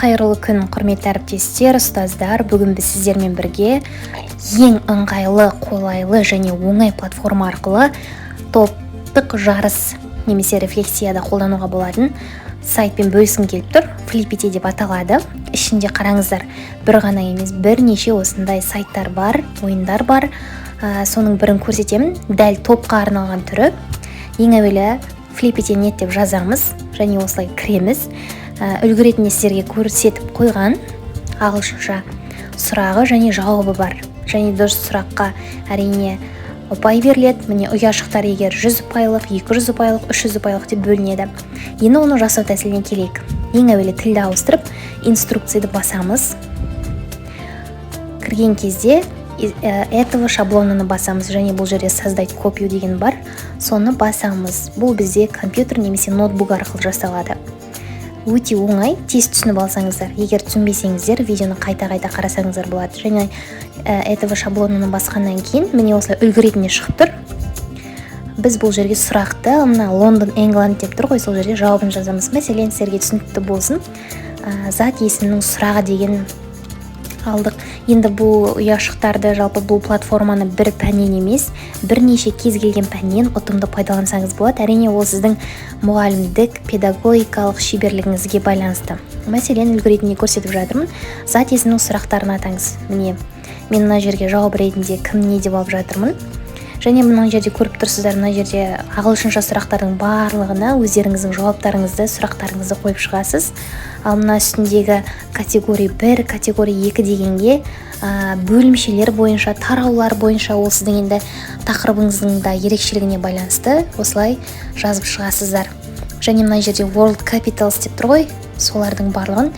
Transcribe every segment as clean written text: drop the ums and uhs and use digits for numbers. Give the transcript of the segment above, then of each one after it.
Қайырлы күн, құрметті әріптестер, ұстаздар. Бүгін біз сіздермен бірге ең ыңғайлы, қолайлы және оңай платформа арқылы топтық жарыс немесе рефлексияда қолдануға болатын сайтпен бөліскім келіп тұр. Flippity деп аталады. Ішінде қараңыздар, бір ғана емес, бірнеше осындай сайттар бар, ойындар бар. Соның бірін көрсетемін. Дәл топқа арналған түрі. Ең әуелі Flippity.net деп жазамыз және осылай кіреміз. Үлгі ретінде сіздерге көрсетіп қойған ағылшынша сұрағы және жауабы бар. Және дұрыс сұраққа әрине ұпай беріледі. Міне ұяшықтар егер 100 ұпайлық, 200 ұпайлық, 300 ұпайлық деп бөлінеді. Енді оны жасау тәсіліне келейік. Ең әуелі тілді ауыстырып, инструкцияды басамыз. Кірген кезде этого шаблонын басамыз және бұл жерде создать копию деген бар. Соны басамыз. Бұл бізде компьютер немесе ноутбук арқылы жасалады. Өте оңай, тез түсініп алсаңыздар. Егер түсінбесеңіздер, видеоны қайта-қайта қарасаңыздар болады. Және этого шаблонын басқаннан кейін міне осылай үлгі ретінде шығып тұр. Біз бұл жерге сұрақты, мына Лондон, England деп тұр ғой, сол жерге жауабын жазамыз. Мәселен, сіздерге түсінікті болсын. Зат есімнің сұрағы деген алдық. Енді бұл ұяшықтарды, жалпы бұл платформаны бір пәннен емес, бірнеше кез келген пәннен ұтымды пайдалансаңыз болады. Әрине ол сіздің мұғалімдік, педагогикалық шеберлігіңізге байланысты. Мәселен, үлгі ретінде көрсетіп жатырмын. Зат есімнің сұрақтарын атаңыз. Міне, мен мына жерге жауап ретінде кім не деп алып жатырмын. Және мына жерде көріп тұрсыздар, мына жерде ағылшынша сұрақтардың барлығына өздеріңіздің жауаптарыңызды, сұрақтарыңызды қойып шығасыз. Ал мына үстіндегі категория 1, категория 2 дегенге бөлімшелер бойынша, тараулар бойынша ол сіздің енді тақырыбыңыздың да ерекшелігіне байланысты осылай жазып шығасыздар. Және мына жерде World Capitals деп тұр ғой, солардың барлығын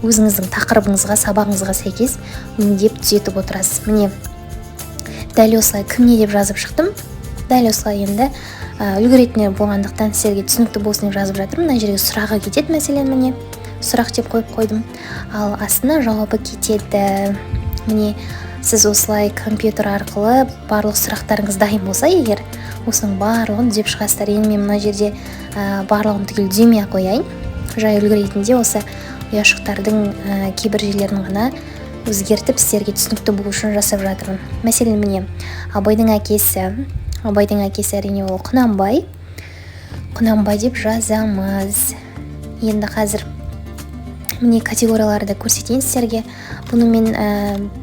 өзіңіздің тақырыбыңызға, сабағыңызға сәйкес өңдеп түзетіп отырасыз. Міне, дәл осылай кім не деп жазып шықтым. Дәл осылай енді үлгі ретінде болғандықтан сіздерге түсінікті болсын деп жазып жатырмын. Мына жерге сұрағы кетеді, мәселен міне сұрақ деп қойып қойдым. Ал астына жауабы кетеді. Міне сіз осылай компьютер арқылы барлық сұрақтарыңыз дайын болса, егер осының барлығын түзеп шығасыздар. Енді мен мына жерде барлығын түгел түземей қояйын. Жай үлгі ретінде осы ұяшықтардың кейбір жерлерін ғана өзгертіп сіздерге түсінікті болу үшін жасап жатырмын. Мәселен міне Абайдың әкесі әрине ол Құнанбай деп жазамыз. Енді қазір міне категорияларды көрсетейін сіздерге. Бұны мен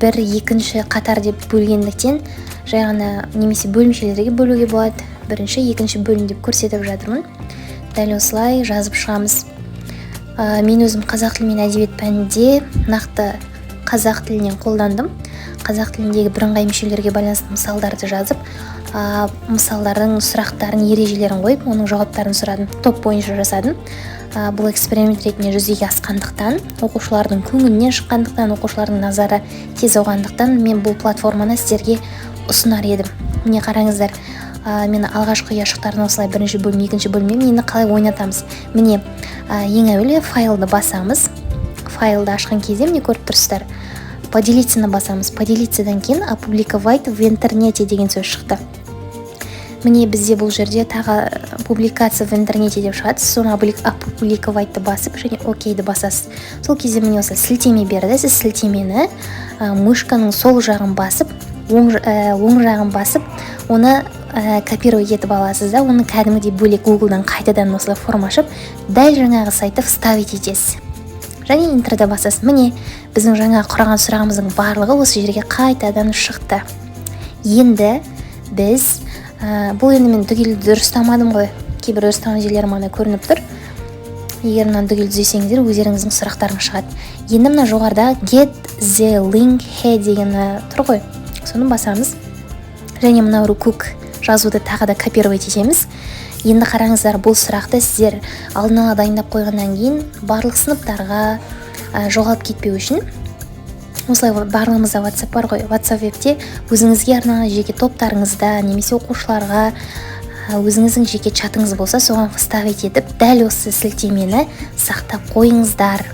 бір екінші қатар деп бөлгендіктен жай ғана немесе бөлімшелерге бөлуге болады. Бірінші, екінші бөлім деп көрсетіп жатырмын. Дәл осылай жазып шығамыз. Мен өзім қазақ тілі мен әдебиет пәнінде нақты қазақ тілінен қолдандым. Қазақ тіліндегі бірыңғай мүшелерге байланысты мысалдарды жазып, мысалдардың сұрақтарын, ережелерін қойып, оның жауаптарын сұрадым. Топ бойынша жасадым. Бұл эксперимент ретінде жүзеге асқандықтан, оқушылардың көңілінен шыққандықтан, оқушылардың назары тез ауғандықтан мен бұл платформаны сіздерге ұсынар едім. Міне қараңыздар, мен алғашқы ұяшықтарын осылай бірінші бөлім, екінші бөліммен енді қалай ойнатамыз. Міне ең әуелі файлды басамыз. Файлды ашқан кезде міне көріп тұрсыздар. Поделицаны басамыз. Поделицадан кейін опубликовать в интернете деген сөз шықты. Міне бізде бұл жерде тағы публикация в интернете деп шығады. Соны опубликовайтты басып және окейді басасыз. Сол кезде міне осы сілтеме берді. Сіз сілтемені мышканың сол жағын басып, оң жағын басып, оны копировать етіп аласыз да, оны кәдімгідей бөлек Google'дан қайтадан осылай форма ашып, дәл жаңағы сайтты вставить етесіз. Және интерді басасыз. Міне біздің жаңа құраған сұрағымыздың барлығы осы жерге қайтадан шықты. Енді біз бұл енді мен түгел дұрыстамадым ғой. Кейбір дұрыстаған жерлерім ғана көрініп тұр. Егер мынаны түгел түзесеңіздер, өздеріңіздің сұрақтарың шығады. Енді мына жоғарыда get the link here деген тұр ғой. Соны басамыз. Және мына рукук жазуды тағы да копировать етеміз. Енді қараңыздар, бұл сұрақты сіздер алдын ала дайындап қойғаннан кейін барлық сыныптарға жоғалып кетпеу үшін осылай барлығымызда WhatsApp бар ғой. WhatsApp вебте өзіңізге арналған жеке топтарыңызда немесе оқушыларға өзіңіздің жеке чатыңыз болса, соған вставить етіп, дәл осы сілтемені сақтап қойыңыздар.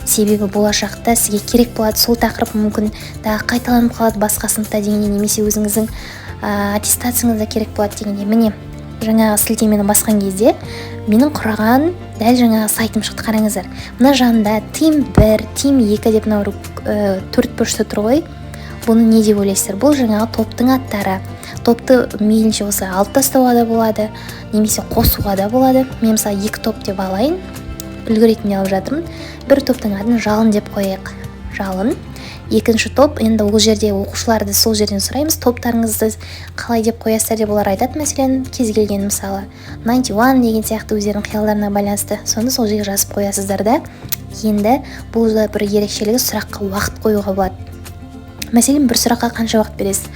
Себебі болашақта сізге керек болады, сол тақырып мүмкін қайталанып қалады басқа сыныпта дегенде, немесе өзіңіздің аттестацияңызда керек болады дегенде. Міне жаңағы сілтемені басқан кезде менің құраған дәл жаңағы сайтым шықты. Қараңыздар, мына жанында тим 1, тим 2 деп мына 4 бұрышта тұр ғой. Бұны не деп ойлайсыздар? Бұл жаңағы топтың аттары. Топты мейлінше осы алып тастауға да болады, немесе қосуға да болады. Мен мысалы 2 топ деп алайын, үлгіретінде алып жатырмын. Бір топтың атын жалын деп қояйық. Жалын. Екінші топ, енді ол жерде оқушыларды сол жерден сұраймыз, топтарыңызды қалай деп қоясыздар деп олар айтады. Мәселен, кез келген мысалы 91 деген сияқты өздерінің қиялдарына байланысты. Сонда сол жерге жазып қоясыздар да. Енді бұл да бір ерекшелігі, сұраққа уақыт қоюға болады. Мәселен, бір сұраққа қанша уақыт бересіз?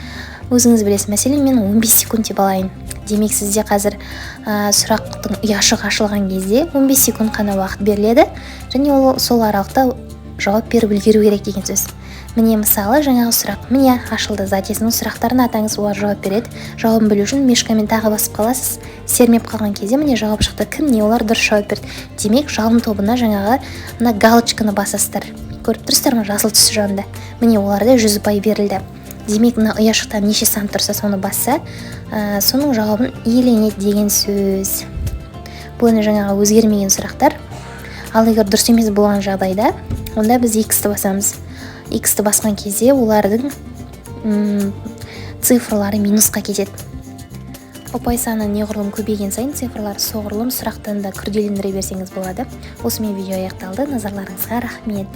Өзіңіз білесіз. Мәселен, мен 15 секунд деп алайын. Демек сізде қазір сұрақтың ұяшығы ашылған кезде 15 секунд қана уақыт беріледі, және ол сол аралықта жауап беріп үлгеру керек деген сөз. Міне мысалы жаңағы сұрақ міне ашылды. Затесінің сұрақтарын атаңыз, олар жауап береді. Жауабын білу үшін мешкамен тағы басып қаласыз. Сермеп қалған кезде міне жауап шықты. Кім не, олар дұрыс жауап берді. Демек жалын тобына жаңағы мына галочканы басасыздар. Көріп тұрсыздар ма, жасыл түсі жанында. Міне оларда 100 ұпай берілді. Демек мына ұяшықтан неше сан тұрса соны басса, соның жауабын иеленеді деген сөз. Бұл енді жаңағы өзгермеген сұрақтар. Ал егер дұрыс емес болған жағдайда, онда біз X-ті басамыз. X-ті басқан кезде олардың цифрлары минусқа кетеді. Ұпай саны неғұрлым көбейген сайын цифрлар соғұрлым сұрақтан да күрделендіре берсеңіз болады. Осымен видео аяқталды. Назарларыңызға рахмет.